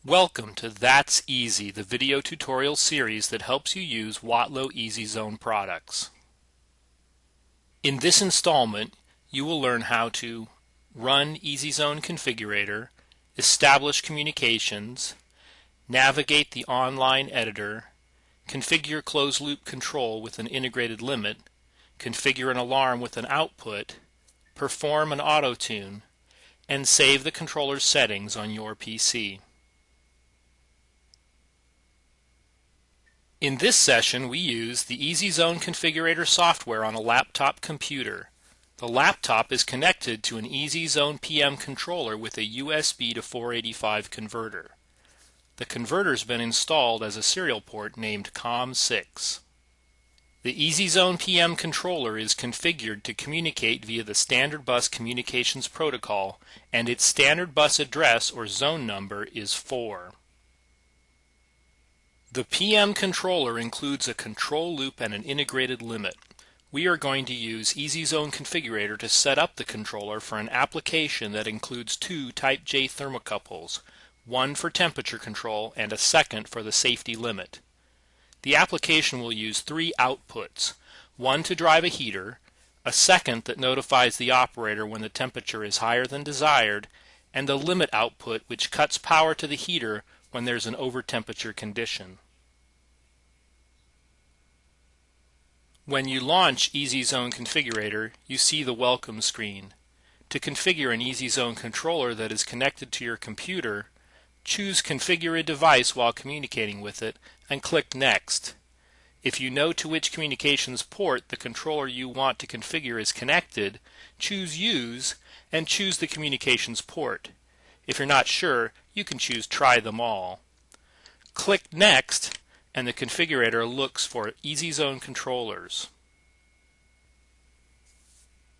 Welcome to That's Easy, the video tutorial series that helps you use Watlow EZ-ZONE products. In this installment, you will learn how to run EZ-ZONE Configurator, establish communications, navigate the online editor, configure closed-loop control with an integrated limit, configure an alarm with an output, perform an auto-tune, and save the controller's settings on your PC. In this session, we use the EZ-ZONE Configurator software on a laptop computer. The laptop is connected to an EZ-ZONE PM controller with a USB to 485 converter. The converter's been installed as a serial port named COM6. The EZ-ZONE PM controller is configured to communicate via the Standard Bus Communications Protocol, and its standard bus address or zone number is 4. The PM controller includes a control loop and an integrated limit. We are going to use EZ-ZONE Configurator to set up the controller for an application that includes two Type J thermocouples, one for temperature control and a second for the safety limit. The application will use three outputs, one to drive a heater, a second that notifies the operator when the temperature is higher than desired, and a limit output which cuts power to the heater when there's an over-temperature condition. When you launch EZ-ZONE Configurator, you see the welcome screen. To configure an EZ-ZONE controller that is connected to your computer, choose Configure a device while communicating with it and click Next. If you know to which communications port the controller you want to configure is connected, choose Use and choose the communications port. If you're not sure, you can choose Try them all. Click Next and the configurator looks for EZ-ZONE controllers.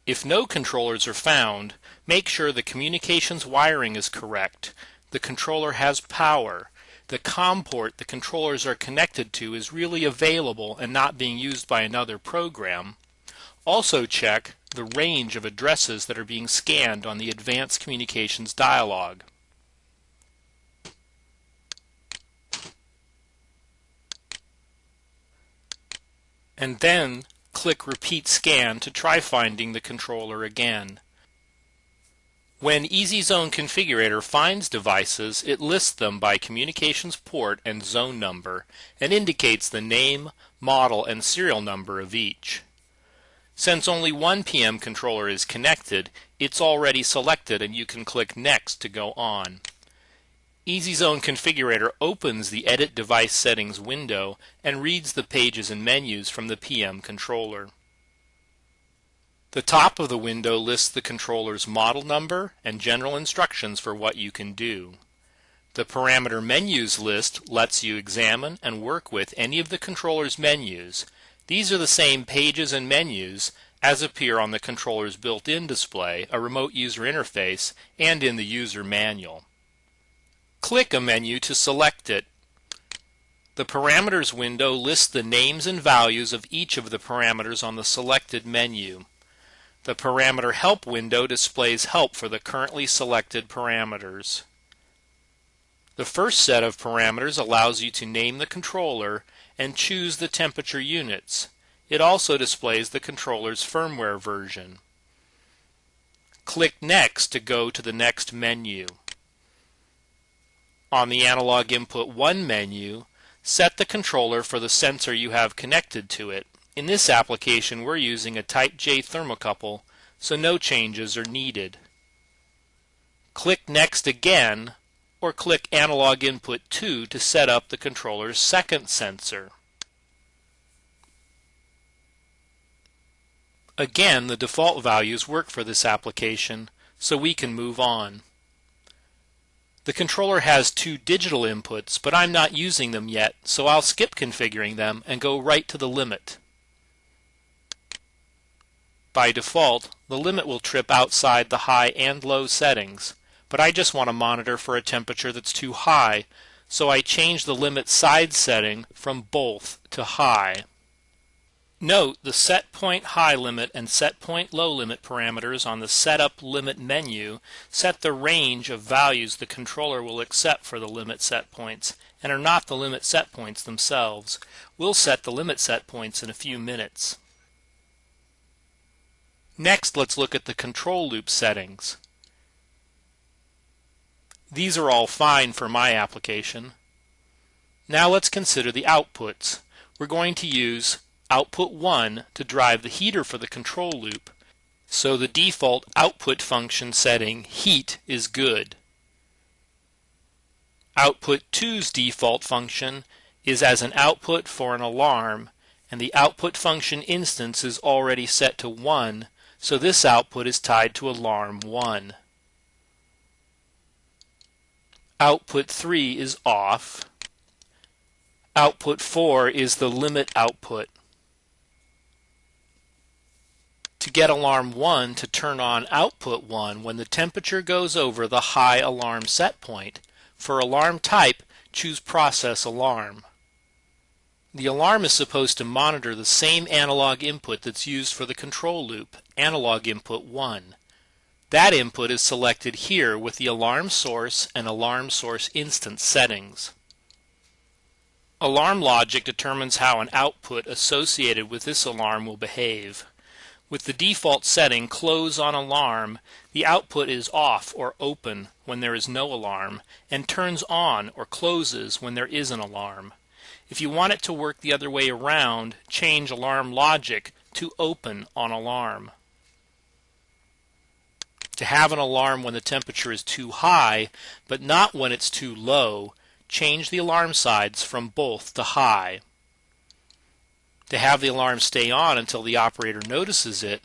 If no controllers are found, make sure the communications wiring is correct. The controller has power. The COM port the controllers are connected to is really available and not being used by another program. Also check the range of addresses that are being scanned on the Advanced Communications dialog. And then click Repeat Scan to try finding the controller again. When EZ-ZONE Configurator finds devices, it lists them by communications port and zone number and indicates the name, model, and serial number of each. Since only one PM controller is connected, it's already selected and you can click Next to go on. EZ-ZONE Configurator opens the Edit Device Settings window and reads the pages and menus from the PM controller. The top of the window lists the controller's model number and general instructions for what you can do. The Parameter Menus list lets you examine and work with any of the controller's menus. These are the same pages and menus as appear on the controller's built-in display, a remote user interface, and in the user manual. Click a menu to select it. The Parameters window lists the names and values of each of the parameters on the selected menu. The Parameter Help window displays help for the currently selected parameters. The first set of parameters allows you to name the controller and choose the temperature units. It also displays the controller's firmware version. Click Next to go to the next menu. On the Analog Input 1 menu, set the controller for the sensor you have connected to it. In this application, we're using a Type J thermocouple, so no changes are needed. Click Next again, or click Analog Input 2 to set up the controller's second sensor. Again, the default values work for this application, so we can move on. The controller has two digital inputs, but I'm not using them yet, so I'll skip configuring them and go right to the limit. By default, the limit will trip outside the high and low settings, but I just want to monitor for a temperature that's too high, so I change the limit side setting from both to high. Note the set point high limit and set point low limit parameters on the setup limit menu set the range of values the controller will accept for the limit set points and are not the limit set points themselves. We'll set the limit set points in a few minutes. Next, let's look at the control loop settings. These are all fine for my application. Now let's consider the outputs. We're going to use output 1 to drive the heater for the control loop, so the default output function setting heat is good. Output 2's default function is as an output for an alarm, and the output function instance is already set to 1, so this output is tied to alarm 1. Output 3 is off. Output 4 is the limit output. To get alarm 1 to turn on output 1 when the temperature goes over the high alarm set point, for alarm type, choose process alarm. The alarm is supposed to monitor the same analog input that's used for the control loop, analog input 1. That input is selected here with the alarm source and alarm source instance settings. Alarm logic determines how an output associated with this alarm will behave. With the default setting close on alarm, the output is off or open when there is no alarm and turns on or closes when there is an alarm. If you want it to work the other way around, change alarm logic to open on alarm. To have an alarm when the temperature is too high, but not when it's too low, change the alarm sides from both to high. To have the alarm stay on until the operator notices it,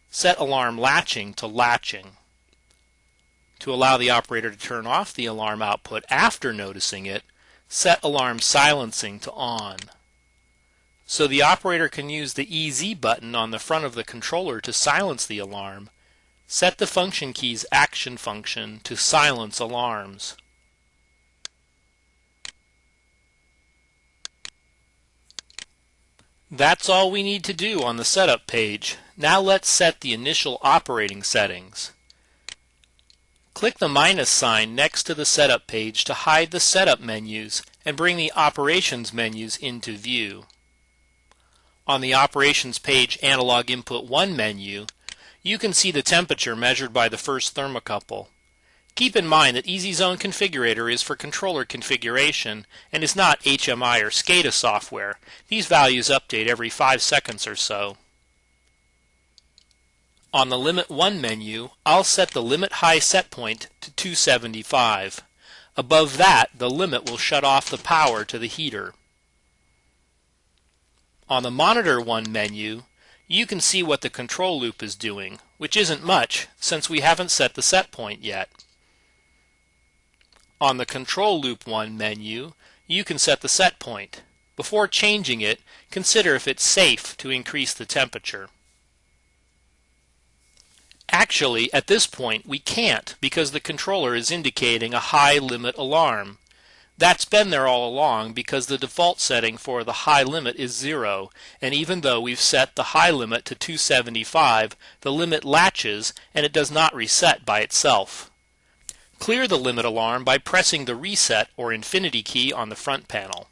set alarm latching to latching. To allow the operator to turn off the alarm output after noticing it, set alarm silencing to on. So the operator can use the EZ button on the front of the controller to silence the alarm, set the function key's action function to silence alarms. That's all we need to do on the setup page. Now let's set the initial operating settings. Click the minus sign next to the setup page to hide the setup menus and bring the operations menus into view. On the operations page analog input 1 menu, you can see the temperature measured by the first thermocouple. Keep in mind that EZ-ZONE Configurator is for controller configuration and is not HMI or SCADA software. These values update every 5 seconds or so. On the Limit 1 menu, I'll set the limit high set point to 275. Above that, the limit will shut off the power to the heater. On the Monitor 1 menu, you can see what the control loop is doing, which isn't much since we haven't set the set point yet. On the Control Loop 1 menu, you can set the set point. Before changing it, consider if it's safe to increase the temperature. Actually, at this point, we can't because the controller is indicating a high limit alarm. That's been there all along because the default setting for the high limit is 0, and even though we've set the high limit to 275, the limit latches and it does not reset by itself. Clear the limit alarm by pressing the reset or infinity key on the front panel.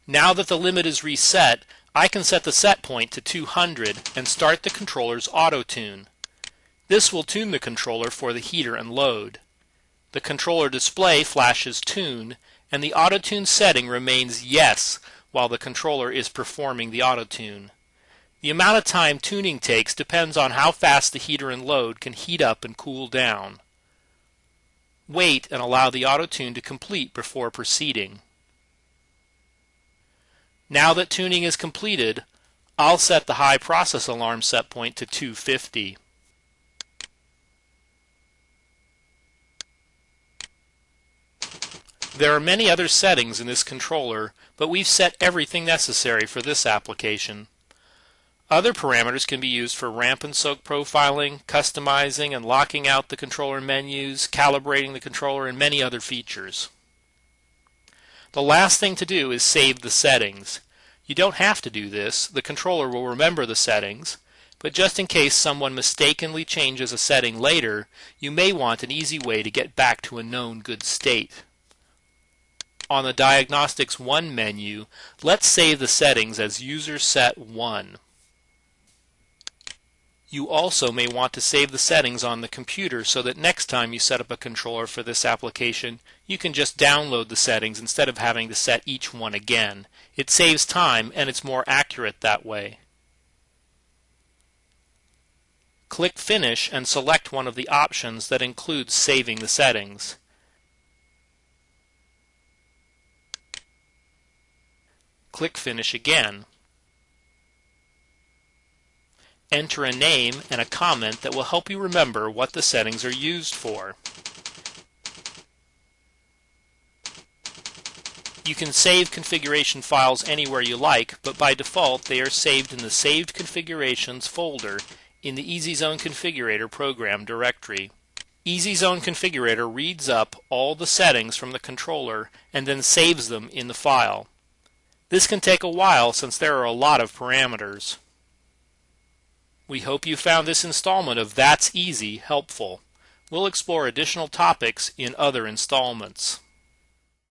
Now that the limit is reset, I can set the set point to 200 and start the controller's auto tune. This will tune the controller for the heater and load. The controller display flashes tune, and the auto tune setting remains yes while the controller is performing the auto tune. The amount of time tuning takes depends on how fast the heater and load can heat up and cool down. Wait and allow the auto tune to complete before proceeding. Now that tuning is completed, I'll set the high process alarm set point to 250. There are many other settings in this controller, but we've set everything necessary for this application. Other parameters can be used for ramp and soak profiling, customizing and locking out the controller menus, calibrating the controller, and many other features. The last thing to do is save the settings. You don't have to do this. The controller will remember the settings, but just in case someone mistakenly changes a setting later, you may want an easy way to get back to a known good state. On the Diagnostics 1 menu, let's save the settings as User Set 1. You also may want to save the settings on the computer so that next time you set up a controller for this application, you can just download the settings instead of having to set each one again. It saves time and it's more accurate that way. Click Finish and select one of the options that includes saving the settings. Click Finish again. Enter a name and a comment that will help you remember what the settings are used for. You can save configuration files anywhere you like, but by default they are saved in the Saved Configurations folder in the EZ-ZONE Configurator program directory. EZ-ZONE Configurator reads up all the settings from the controller and then saves them in the file. This can take a while since there are a lot of parameters. We hope you found this installment of That's Easy helpful. We'll explore additional topics in other installments.